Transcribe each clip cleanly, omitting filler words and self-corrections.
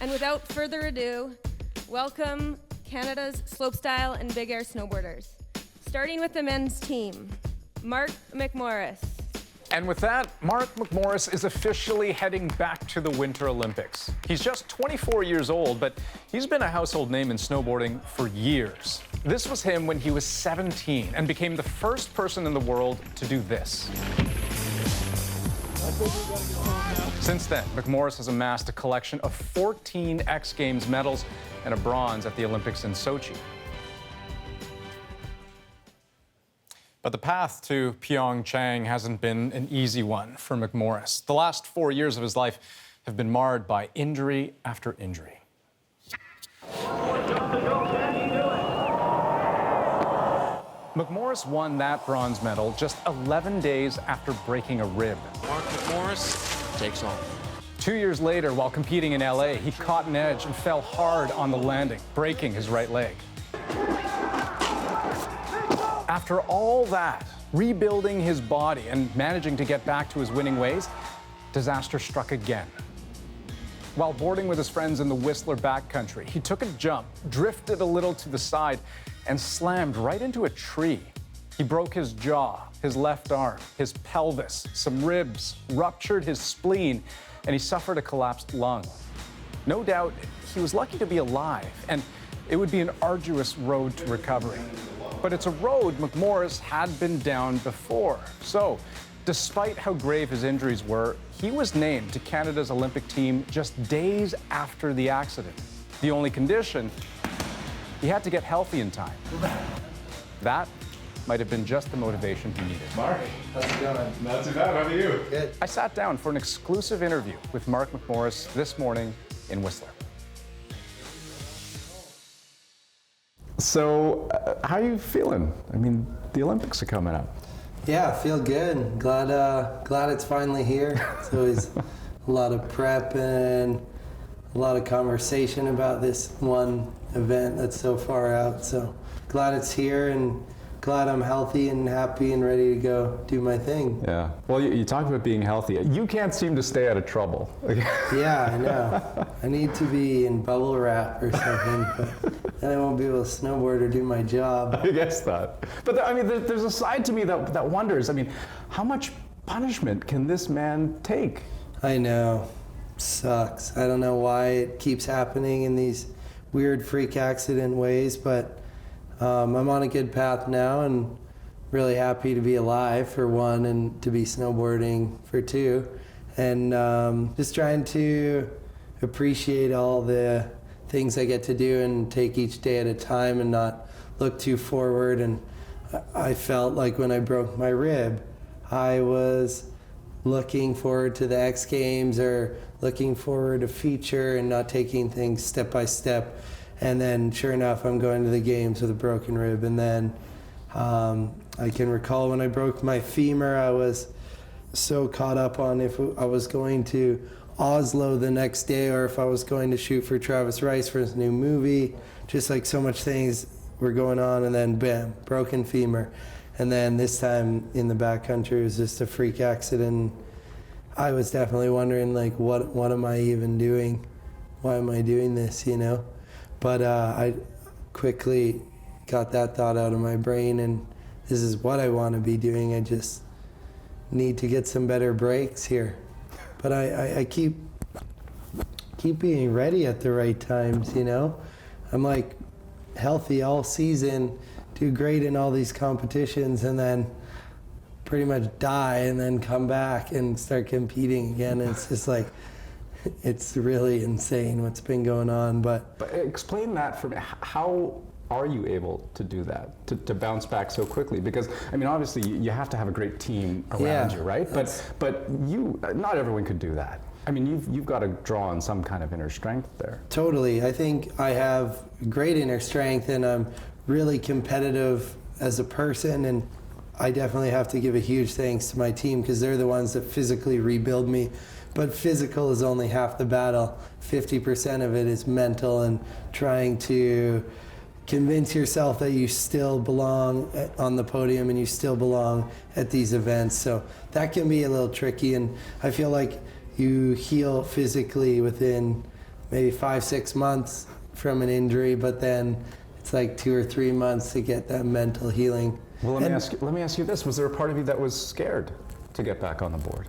And without further ado, welcome Canada's slopestyle and big air snowboarders. Starting with the men's team, Mark McMorris. And with that, Mark McMorris is officially heading back to the Winter Olympics. He's just 24 years old, but he's been a household name in snowboarding for years. This was him when he was 17 and became the first person in the world to do this. Since then, McMorris has amassed a collection of 14 X Games medals and a bronze at the Olympics in Sochi. But the path to Pyeongchang hasn't been an easy one for McMorris. The last 4 years of his life have been marred by injury after injury. McMorris won that bronze medal just 11 days after breaking a rib. Mark McMorris takes off. 2 years later, while competing in LA, he caught an edge and fell hard on the landing, breaking his right leg. After all that, rebuilding his body and managing to get back to his winning ways, disaster struck again. While boarding with his friends in the Whistler backcountry, he took a jump, drifted a little to the side, and slammed right into a tree. He broke his jaw, his left arm, his pelvis, some ribs, ruptured his spleen, and he suffered a collapsed lung. No doubt, he was lucky to be alive, and it would be an arduous road to recovery. But it's a road McMorris had been down before. So, despite how grave his injuries were, he was named to Canada's Olympic team just days after the accident. The only condition, he had to get healthy in time. That might have been just the motivation he needed. Mark, how's it going? Not too bad, how are you? Good. I sat down for an exclusive interview with Mark McMorris this morning in Whistler. So, how are you feeling? I mean, the Olympics are coming up. Yeah, I feel good. Glad it's finally here. It's always a lot of prep and a lot of conversation about this one event that's so far out. So glad it's here and glad I'm healthy and happy and ready to go do my thing. Yeah. Well, you talk about being healthy. You can't seem to stay out of trouble. Yeah, I know. I need to be in bubble wrap or something, but then I won't be able to snowboard or do my job. I guess not. But I mean, there's a side to me that wonders, I mean, how much punishment can this man take? I know. Sucks. I don't know why it keeps happening in these weird freak accident ways, but I'm on a good path now and really happy to be alive for one and to be snowboarding for two, and just trying to appreciate all the things I get to do and take each day at a time and not look too forward. And I felt like when I broke my rib, I was looking forward to the X Games or looking forward to feature and not taking things step by step. And then sure enough, I'm going to the games with a broken rib. And then I can recall when I broke my femur, I was so caught up on if I was going to Oslo the next day or if I was going to shoot for Travis Rice for his new movie. Just like so much things were going on, and then bam, broken femur. And then this time in the backcountry, it was just a freak accident. I was definitely wondering, like, what am I even doing? Why am I doing this, you know? But I quickly got that thought out of my brain, and this is what I want to be doing. I just need to get some better breaks here. But I keep being ready at the right times, you know? I'm like healthy all season, do great in all these competitions, and then pretty much die and then come back and start competing again. And it's just like, it's really insane what's been going on. But explain that for me. How are you able to do that, to bounce back so quickly? Because, I mean, obviously you have to have a great team around you, right? But you, not everyone could do that. I mean, you've got to draw on some kind of inner strength there. Totally. I think I have great inner strength, and I'm really competitive as a person, and I definitely have to give a huge thanks to my team because they're the ones that physically rebuild me. But physical is only half the battle. 50% of it is mental and trying to convince yourself that you still belong on the podium and you still belong at these events. So that can be a little tricky, and I feel like you heal physically within maybe 5-6 months from an injury, but then it's like 2 or 3 months to get that mental healing. Well, let me ask you this. Was there a part of you that was scared to get back on the board?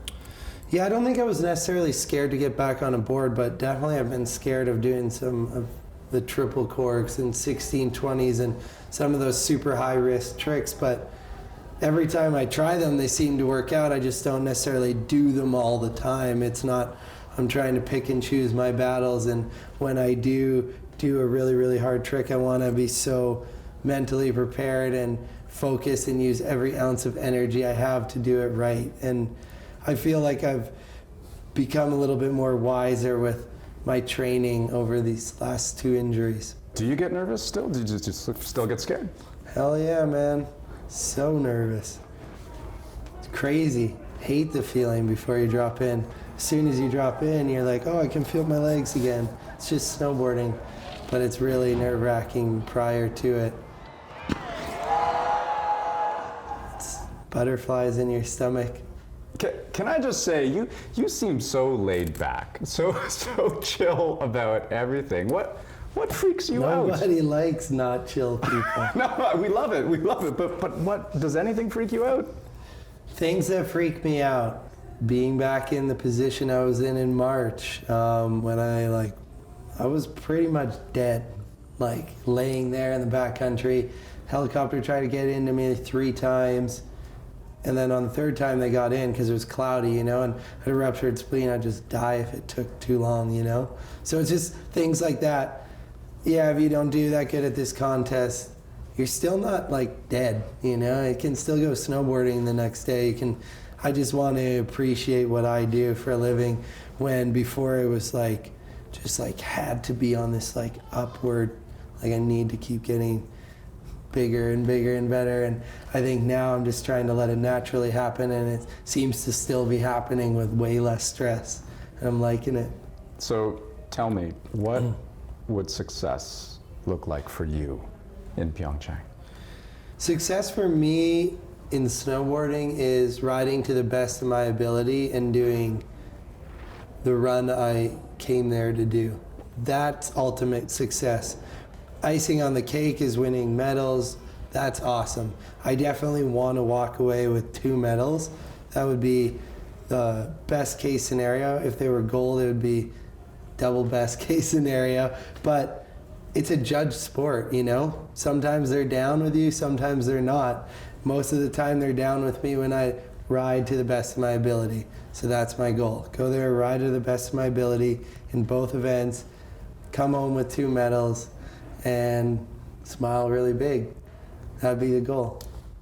Yeah, I don't think I was necessarily scared to get back on a board, but definitely I've been scared of doing some of the triple corks and 1620s and some of those super high risk tricks. But every time I try them, they seem to work out. I just don't necessarily do them all the time. It's not, I'm trying to pick and choose my battles. And when I do a really, really hard trick, I want to be so mentally prepared and focused and use every ounce of energy I have to do it right. And I feel like I've become a little bit more wiser with my training over these last 2 injuries. Do you get nervous still? Do you just still get scared? Hell yeah, man. So nervous. It's crazy. Hate the feeling before you drop in. As soon as you drop in, you're like, oh, I can feel my legs again. It's just snowboarding, but it's really nerve-wracking prior to it. It's butterflies in your stomach. Can I just say, you seem so laid back, so chill about everything. What freaks you out? Nobody likes not chill people. No, we love it. But what does anything freak you out? Things that freak me out. Being back in the position I was in March, when I was pretty much dead, like laying there in the backcountry. Helicopter tried to get into me 3 times. And then on the 3rd time they got in because it was cloudy, and I had a ruptured spleen. I'd just die if it took too long, So it's just things like that. Yeah, if you don't do that good at this contest, you're still not like dead, You can still go snowboarding the next day. I just want to appreciate what I do for a living, when before it was had to be on this upward, I need to keep getting bigger and bigger and better. And I think now I'm just trying to let it naturally happen, and it seems to still be happening with way less stress, and I'm liking it. So tell me, what would success look like for you in Pyeongchang? Success for me in snowboarding is riding to the best of my ability and doing the run I came there to do. That's ultimate success. Icing on the cake is winning medals. That's awesome. I definitely want to walk away with 2 medals. That would be the best case scenario. If they were gold, it would be double best case scenario. But it's a judged sport, Sometimes they're down with you, sometimes they're not. Most of the time they're down with me when I ride to the best of my ability. So that's my goal. Go there, ride to the best of my ability in both events, come home with 2 medals, and smile really big. That'd be the goal.